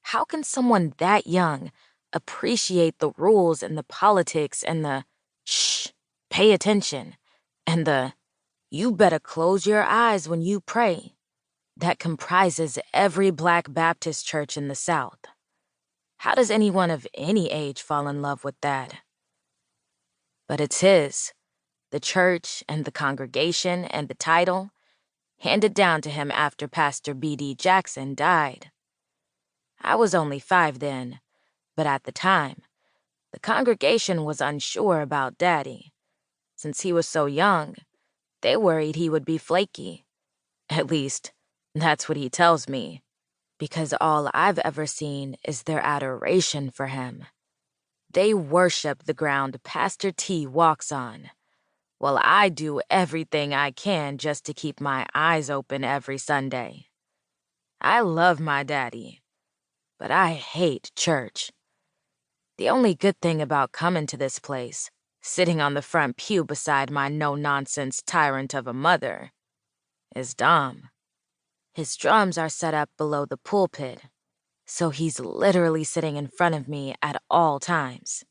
How can someone that young appreciate the rules and the politics and the shh, pay attention, and the you better close your eyes when you pray that comprises every Black Baptist church in the South? How does anyone of any age fall in love with that? But it's his, the church and the congregation and the title, handed down to him after Pastor B.D. Jackson died. I was only 5 then, but at the time, the congregation was unsure about Daddy. Since he was so young, they worried he would be flaky. At least, that's what he tells me, because all I've ever seen is their adoration for him. They worship the ground Pastor T walks on, while I do everything I can just to keep my eyes open every Sunday. I love my daddy, but I hate church. The only good thing about coming to this place, sitting on the front pew beside my no-nonsense tyrant of a mother, is Dom. His drums are set up below the pulpit, so he's literally sitting in front of me at all times.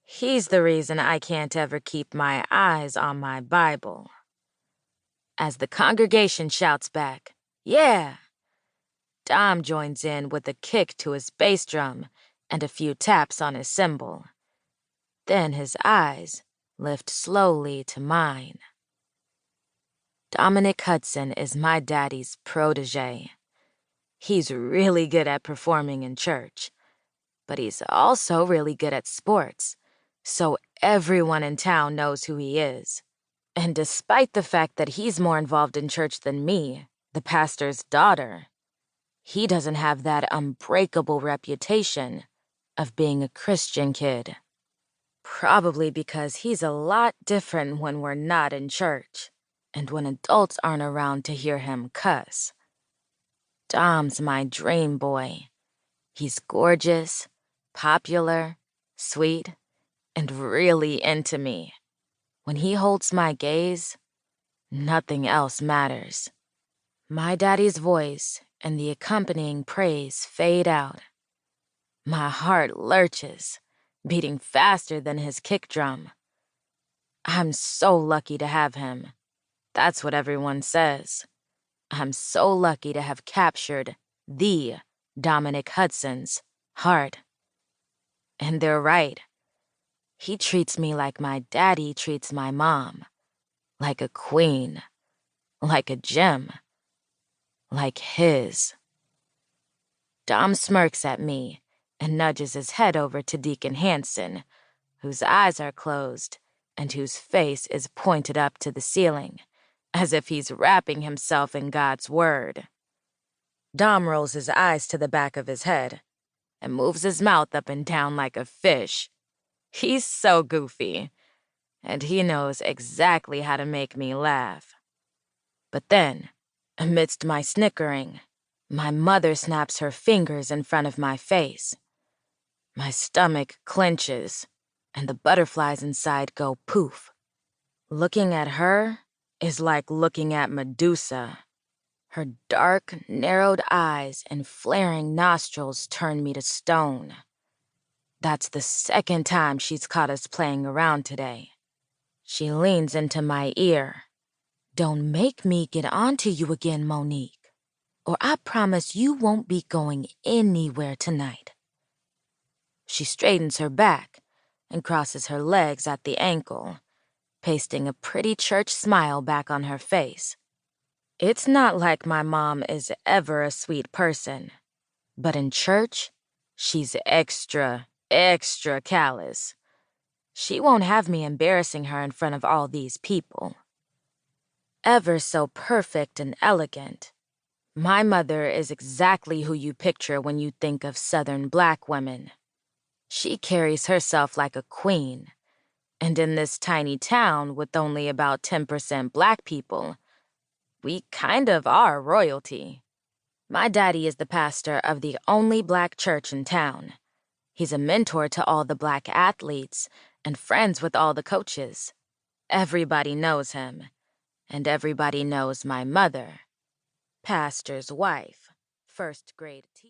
He's the reason I can't ever keep my eyes on my Bible. As the congregation shouts back, "Yeah!" Dom joins in with a kick to his bass drum and a few taps on his cymbal. Then his eyes lift slowly to mine. Dominic Hudson is my daddy's protege. He's really good at performing in church, but he's also really good at sports, so everyone in town knows who he is. And despite the fact that he's more involved in church than me, the pastor's daughter, he doesn't have that unbreakable reputation of being a Christian kid. Probably because he's a lot different when we're not in church, and when adults aren't around to hear him cuss. Dom's my dream boy. He's gorgeous, popular, sweet, and really into me. When he holds my gaze, nothing else matters. My daddy's voice and the accompanying praise fade out. My heart lurches, beating faster than his kick drum. I'm so lucky to have him. That's what everyone says. I'm so lucky to have captured the Dominic Hudson's heart. And they're right. He treats me like my daddy treats my mom. Like a queen. Like a gem. Like his. Dom smirks at me and nudges his head over to Deacon Hanson, whose eyes are closed and whose face is pointed up to the ceiling, as if he's wrapping himself in God's word. Dom rolls his eyes to the back of his head and moves his mouth up and down like a fish. He's so goofy, and he knows exactly how to make me laugh. But then, amidst my snickering, my mother snaps her fingers in front of my face. My stomach clenches, and the butterflies inside go poof. Looking at her is like looking at Medusa. Her dark, narrowed eyes and flaring nostrils turn me to stone. That's the second time she's caught us playing around today. She leans into my ear. "Don't make me get on to you again, Monique, or I promise you won't be going anywhere tonight." She straightens her back and crosses her legs at the ankle, pasting a pretty church smile back on her face. It's not like my mom is ever a sweet person, but in church, she's extra callous. She won't have me embarrassing her in front of all these people. Ever so perfect and elegant, my mother is exactly who you picture when you think of Southern Black women. She carries herself like a queen, and in this tiny town with only about 10% Black people, we kind of are royalty. My daddy is the pastor of the only Black church in town. He's a mentor to all the Black athletes and friends with all the coaches. Everybody knows him, and everybody knows my mother, pastor's wife, first grade teacher.